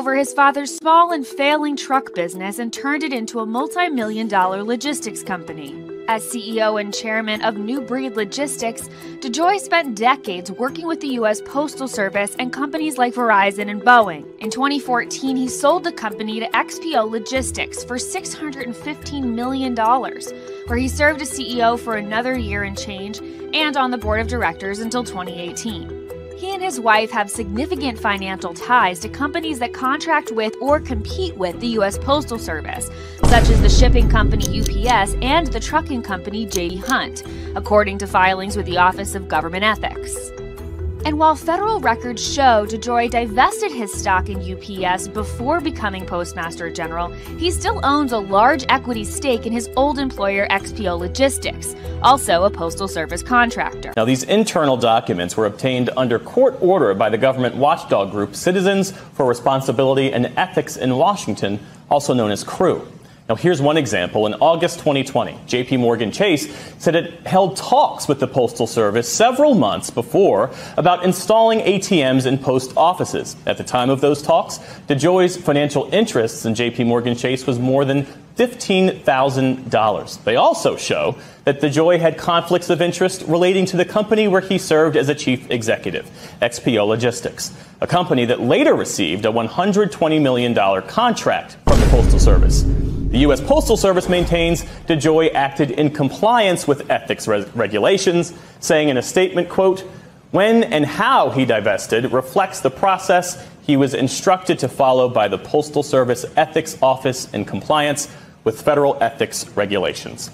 over his father's small and failing truck business and turned it into a multi-million-dollar logistics company. As CEO and chairman of New Breed Logistics, DeJoy spent decades working with the U.S. Postal Service and companies like Verizon and Boeing. In 2014, he sold the company to XPO Logistics for $615 million, where he served as CEO for another year and change and on the board of directors until 2018. He and his wife have significant financial ties to companies that contract with or compete with the U.S. Postal Service, such as the shipping company UPS and the trucking company J.B. Hunt, according to filings with the Office of Government Ethics. And while federal records show DeJoy divested his stock in UPS before becoming Postmaster General, he still owns a large equity stake in his old employer XPO Logistics, also a Postal Service contractor. Now, these internal documents were obtained under court order by the government watchdog group Citizens for Responsibility and Ethics in Washington, also known as CREW. Now, here's one example. In August 2020, J.P. Morgan Chase said it held talks with the Postal Service several months before about installing ATMs in post offices. At the time of those talks, DeJoy's financial interests in J.P. Morgan Chase was more than $15,000. They also show that DeJoy had conflicts of interest relating to the company where he served as a chief executive, XPO Logistics, a company that later received a $120 million contract from the Postal Service. The U.S. Postal Service maintains DeJoy acted in compliance with ethics regulations, saying in a statement, quote, "When and how he divested reflects the process he was instructed to follow by the Postal Service Ethics Office in compliance with federal ethics regulations."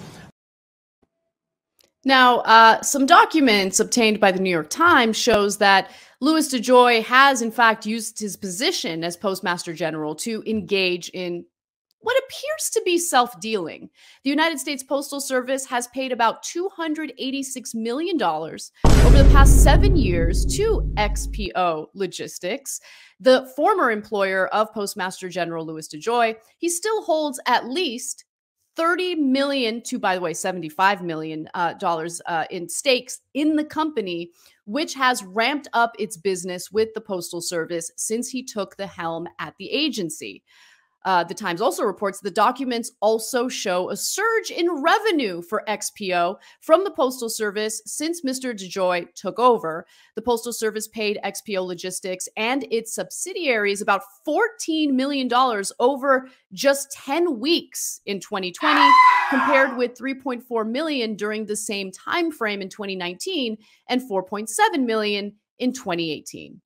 Now, some documents obtained by the New York Times shows that Louis DeJoy has, in fact, used his position as Postmaster General to engage in what appears to be self-dealing. The United States Postal Service has paid about $286 million over the past 7 years to XPO Logistics, the former employer of Postmaster General Louis DeJoy. He still holds at least $30 million to, by the way, $75 million in stakes in the company, which has ramped up its business with the Postal Service since he took the helm at the agency. The Times also reports the documents also show a surge in revenue for XPO from the Postal Service since Mr. DeJoy took over. The Postal Service paid XPO Logistics and its subsidiaries about $14 million over just 10 weeks in 2020, compared with $3.4 million during the same time frame in 2019 and $4.7 million in 2018.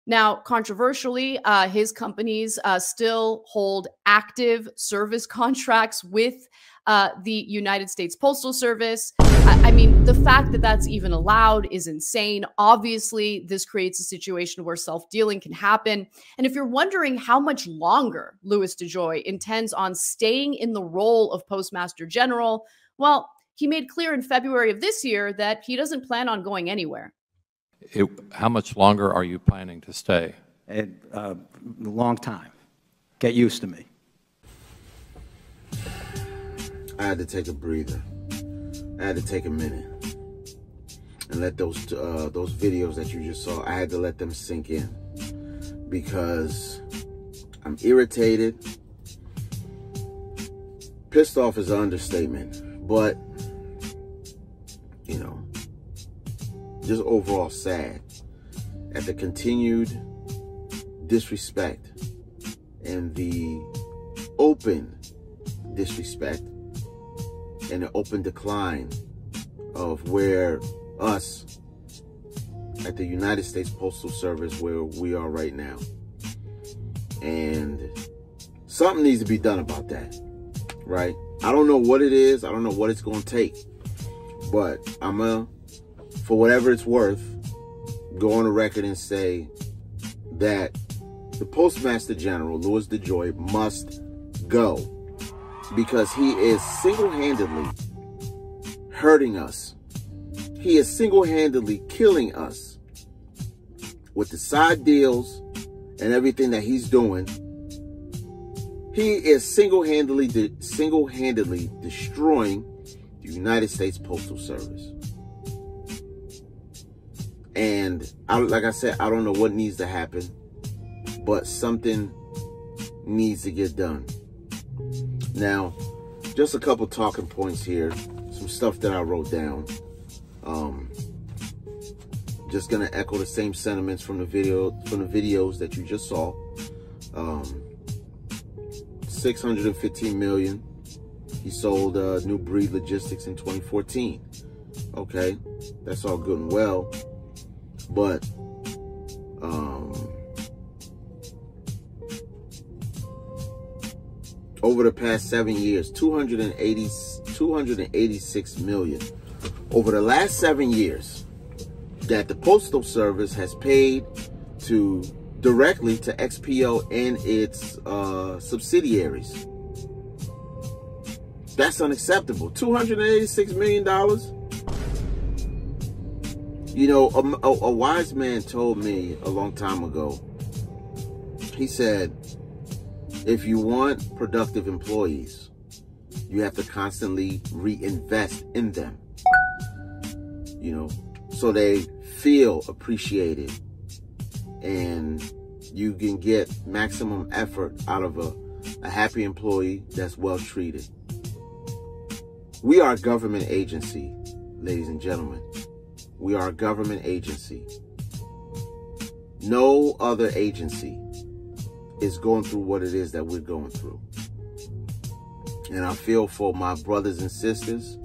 Now, controversially, his companies still hold active service contracts with the United States Postal Service. I mean, the fact that that's even allowed is insane. Obviously, this creates a situation where self-dealing can happen. And if you're wondering how much longer Louis DeJoy intends on staying in the role of Postmaster General, well, he made clear in February of this year that he doesn't plan on going anywhere. How much longer are you planning to stay? A long time. Get used to me. I had to take a breather. I had to take a minute and let those videos that you just saw, I had to let them sink in, because I'm irritated. Pissed off is an understatement, but you know, just overall sad at the continued disrespect and the open disrespect and the open decline of where us at the United States Postal Service, where we are right now. And something needs to be done about that, right? I don't know what it is. I don't know what it's going to take, but I'm going to, for whatever it's worth, go on the record and say that the Postmaster General, Louis DeJoy, must go, because he is single-handedly hurting us. He is single-handedly killing us with the side deals and everything that he's doing. He is single-handedly destroying the United States Postal Service. And like I said, I don't know what needs to happen, but something needs to get done. Now, just a couple talking points here, some stuff that I wrote down. Just gonna echo the same sentiments from the videos that you just saw. 615 million. He sold New Breed Logistics in 2014. Okay, that's all good and well, but over the past 7 years, 286 million. Over the last 7 years that the Postal Service has paid directly to XPO and its subsidiaries. That's unacceptable. $286 million. You know, a wise man told me a long time ago, he said, if you want productive employees, you have to constantly reinvest in them, you know, so they feel appreciated and you can get maximum effort out of a happy employee that's well treated. We are a government agency, ladies and gentlemen. We are a government agency. No other agency is going through what it is that we're going through. And I feel for my brothers and sisters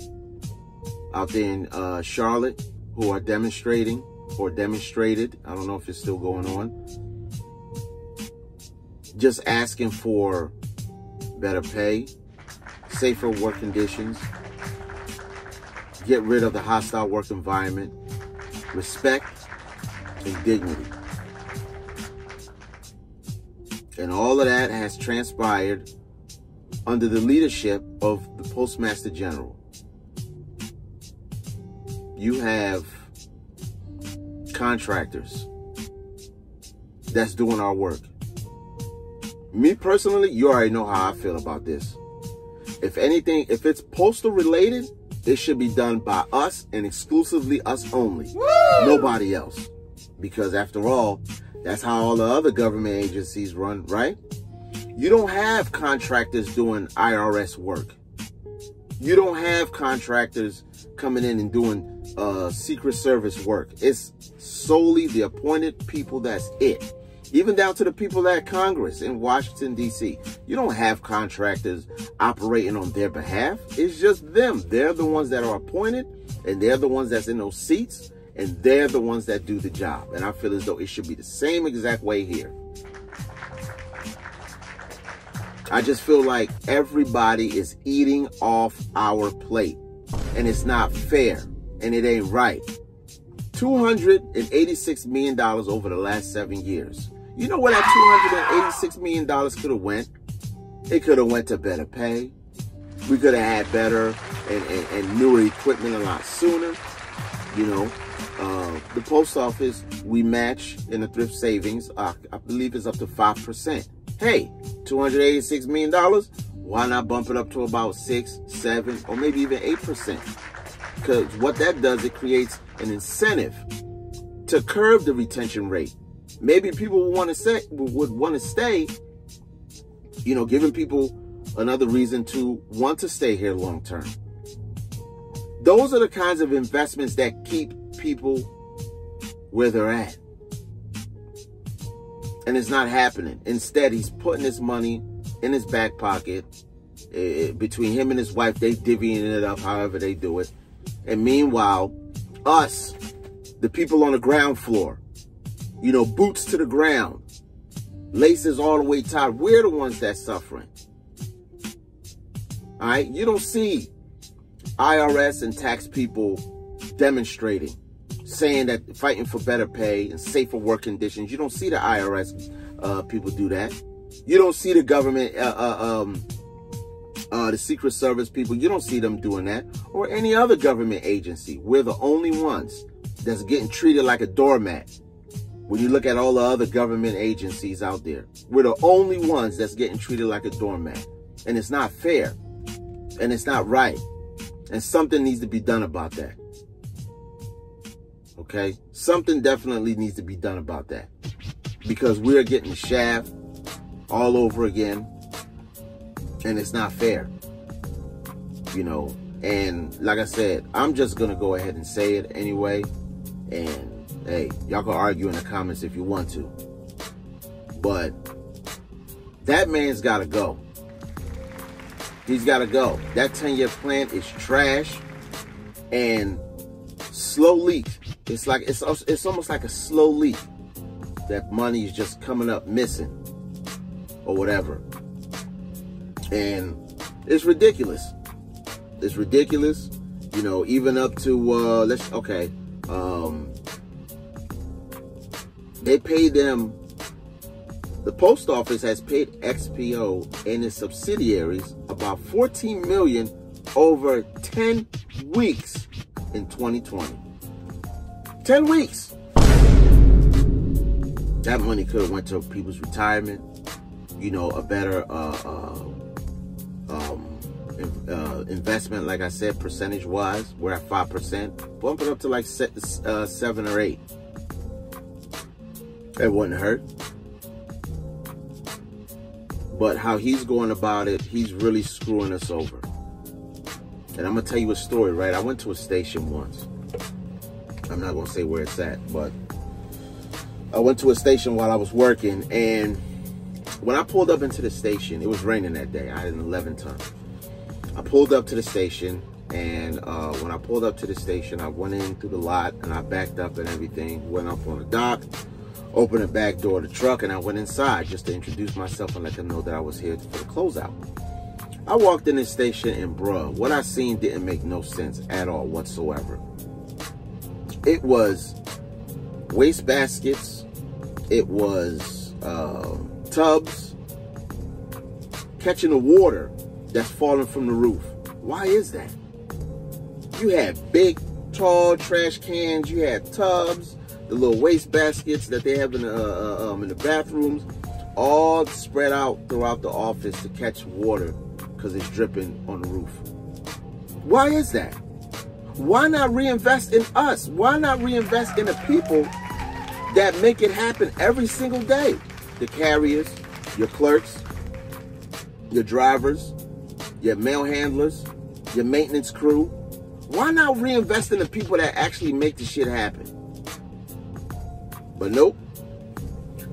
out there in Charlotte who are demonstrating or demonstrated. I don't know if it's still going on. Just asking for better pay, safer work conditions, get rid of the hostile work environment, respect, and dignity. And all of that has transpired under the leadership of the Postmaster General. You have contractors that's doing our work. Me personally, you already know how I feel about this. If anything, if it's postal related, it should be done by us and exclusively us only. Woo! Nobody else. Because after all, that's how all the other government agencies run, right? You don't have contractors doing IRS work. You don't have contractors coming in and doing Secret Service work. It's solely the appointed people, that's it. Even down to the people at Congress in Washington, D.C. You don't have contractors operating on their behalf. It's just them. They're the ones that are appointed, and they're the ones that's in those seats, and they're the ones that do the job. And I feel as though it should be the same exact way here. I just feel like everybody is eating off our plate, and it's not fair, and it ain't right. $286 million over the last 7 years. You know where that $286 million could have went? It could have went to better pay. We could have had better and newer equipment a lot sooner. You know, the post office, we match in the thrift savings. I believe it's up to 5%. Hey, $286 million. Why not bump it up to about 6, 7, or maybe even 8%? Because what that does, it creates an incentive to curb the retention rate. Maybe people would want to stay, you know, giving people another reason to want to stay here long term. Those are the kinds of investments that keep people where they're at. And it's not happening. Instead, he's putting his money in his back pocket. Between him and his wife, they divvying it up however they do it. And meanwhile, us, the people on the ground floor, you know, boots to the ground, laces all the way tied, we're the ones that's suffering. All right? You don't see IRS and tax people demonstrating, saying that fighting for better pay and safer work conditions. You don't see the IRS people do that. You don't see the government, the Secret Service people. You don't see them doing that, or any other government agency. We're the only ones that's getting treated like a doormat. When you look at all the other government agencies out there, we're the only ones that's getting treated like a doormat. And it's not fair. And it's not right. And something needs to be done about that. Okay? Something definitely needs to be done about that. Because we're getting the shaft. all over again. And it's not fair, you know. And like I said, I'm just going to go ahead and say it anyway. And hey, y'all can argue in the comments if you want to. But that man's got to go. He's got to go. That 10-year plan is trash and slow leak. It's like it's almost like a slow leak. That money is just coming up missing or whatever. And it's ridiculous. It's ridiculous. You know, even up to they paid them. The post office has paid XPO and its subsidiaries about $14 million over 10 weeks in 2020. 10 weeks. That money could have went to people's retirement. You know, a better investment, like I said, percentage-wise. We're at 5%. Bump it up to like 7 or 8. It wouldn't hurt. But how he's going about it, he's really screwing us over. And I'm going to tell you a story, right? I went to a station once. I'm not going to say where it's at, but I went to a station while I was working, and when I pulled up into the station, it was raining that day. I had an 11-ton. I pulled up to the station, and when I pulled up to the station, I went in through the lot, and I backed up and everything, went up on the dock, opened the back door of the truck, and I went inside just to introduce myself and let them know that I was here for the closeout. I walked in the station, and bruh, what I seen didn't make no sense at all whatsoever. It was waste baskets, it was tubs catching the water that's falling from the roof. Why is that? You had big, tall trash cans, you had tubs, the little waste baskets that they have in the bathrooms, all spread out throughout the office to catch water because it's dripping on the roof. Why is that? Why not reinvest in us? Why not reinvest in the people that make it happen every single day? The carriers, your clerks, your drivers, your mail handlers, your maintenance crew. Why not reinvest in the people that actually make the shit happen? But nope.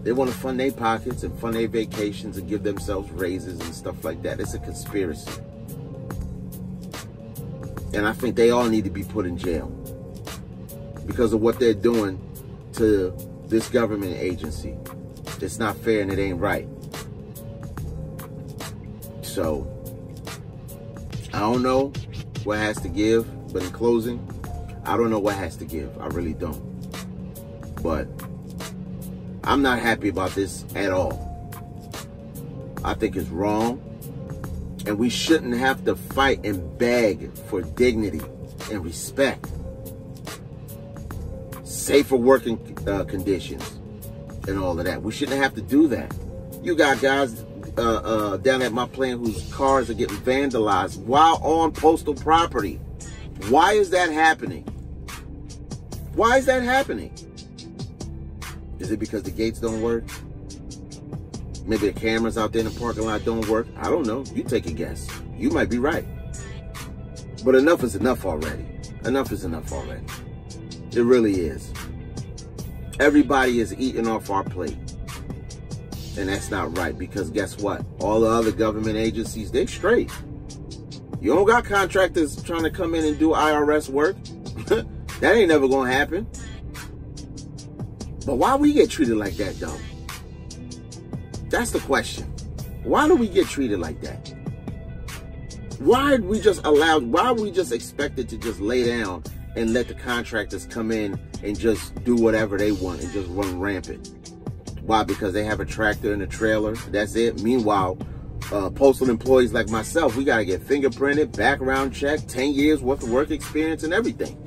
They want to fund their pockets and fund their vacations and give themselves raises and stuff like that. It's a conspiracy. And I think they all need to be put in jail because of what they're doing to this government agency. It's not fair and it ain't right. So, I don't know what has to give, but in closing, I don't know what has to give. I really don't. But I'm not happy about this at all. I think it's wrong. And we shouldn't have to fight and beg for dignity and respect. Safer working conditions and all of that. We shouldn't have to do that. You got guys down at my plant whose cars are getting vandalized while on postal property. Why is that happening? Why is that happening? Is it because the gates don't work? Maybe the cameras out there in the parking lot don't work. I don't know. You take a guess. You might be right. But enough is enough already. Enough is enough already. It really is. Everybody is eating off our plate. And that's not right, because guess what? All the other government agencies, they straight. You don't got contractors trying to come in and do IRS work. That ain't never gonna happen. But why we get treated like that, though? That's the question. Why do we get treated like that? Why are we just expected to just lay down and let the contractors come in and just do whatever they want and just run rampant? Why? Because they have a tractor and a trailer. That's it. Meanwhile, postal employees like myself, we got to get fingerprinted, background checked, 10 years worth of work experience and everything.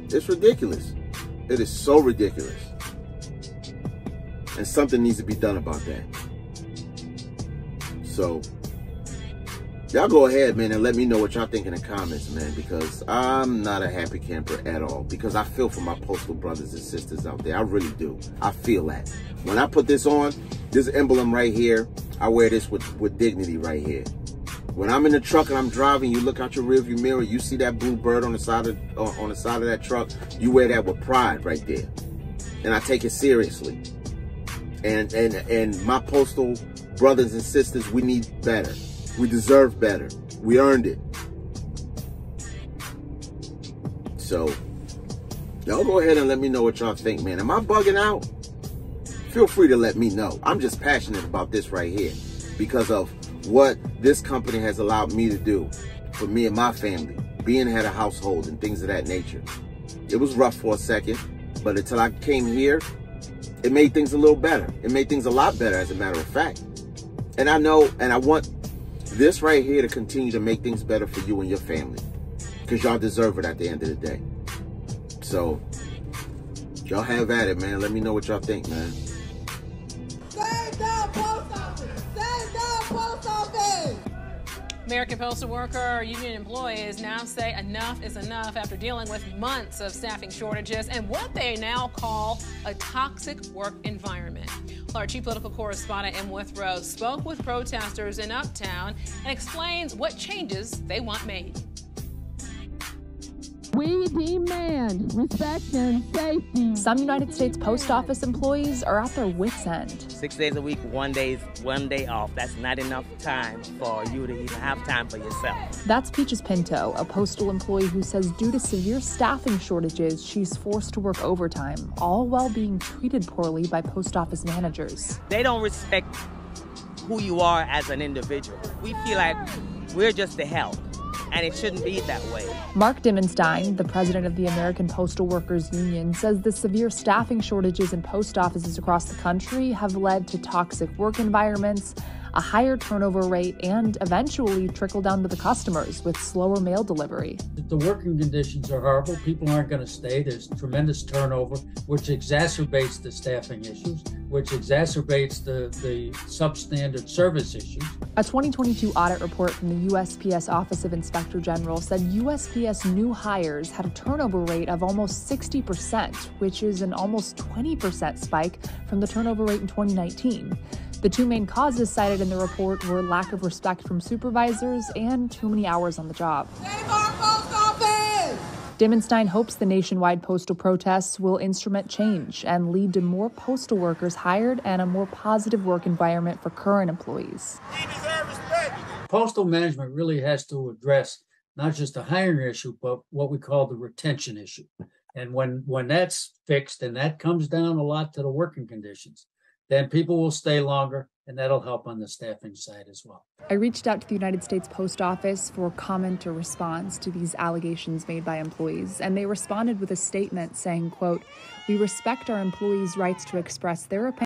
It's ridiculous. It is so ridiculous. And something needs to be done about that. So, Y'all go ahead, man, and let me know what y'all think in the comments, man, because I'm not a happy camper at all, because I feel for my postal brothers and sisters out there. I really do. I feel that. When I put this on, this emblem right here, I wear this with dignity right here. When I'm in the truck and I'm driving, you look out your rearview mirror, you see that blue bird on the side of that truck, you wear that with pride right there. And I take it seriously. And my postal brothers and sisters, we need better. We deserve better. We earned it. So, y'all go ahead and let me know what y'all think, man. Am I bugging out? Feel free to let me know. I'm just passionate about this right here because of what this company has allowed me to do for me and my family, being head of household and things of that nature. It was rough for a second, but until I came here, it made things a little better. It made things a lot better, as a matter of fact. And I know, and I want this right here to continue to make things better for you and your family, because y'all deserve it at the end of the day. So, y'all have at it, man. Let me know what y'all think, man. Save the post office! Save the post office! American Postal Worker Union employees now say enough is enough after dealing with months of staffing shortages and what they now call a toxic work environment. Our chief political correspondent M. Withrow spoke with protesters in Uptown and explains what changes they want made. We demand respect and safety. Some United States Post Office employees are at their wits' end. 6 days a week, one day off. That's not enough time for you to even have time for yourself. That's Peaches Pinto, a postal employee who says due to severe staffing shortages, she's forced to work overtime, all while being treated poorly by post office managers. They don't respect who you are as an individual. We feel like we're just the help. And it shouldn't be that way. Mark Dimmenstein, the president of the American Postal Workers Union, says the severe staffing shortages in post offices across the country have led to toxic work environments, a higher turnover rate, and eventually trickle down to the customers with slower mail delivery. The working conditions are horrible. People aren't going to stay. There's tremendous turnover, which exacerbates the staffing issues, which exacerbates the substandard service issues. A 2022 audit report from the USPS Office of Inspector General said USPS new hires had a turnover rate of almost 60%, which is an almost 20% spike from the turnover rate in 2019. The two main causes cited in the report were lack of respect from supervisors and too many hours on the job. Save our post office! Dimmenstein hopes the nationwide postal protests will instrument change and lead to more postal workers hired and a more positive work environment for current employees. We deserve respect. Postal management really has to address not just the hiring issue, but what we call the retention issue. And when that's fixed, and that comes down a lot to the working conditions, then people will stay longer, and that'll help on the staffing side as well. I reached out to the United States Post Office for comment or response to these allegations made by employees, and they responded with a statement saying, quote, "We respect our employees' rights to express their opinion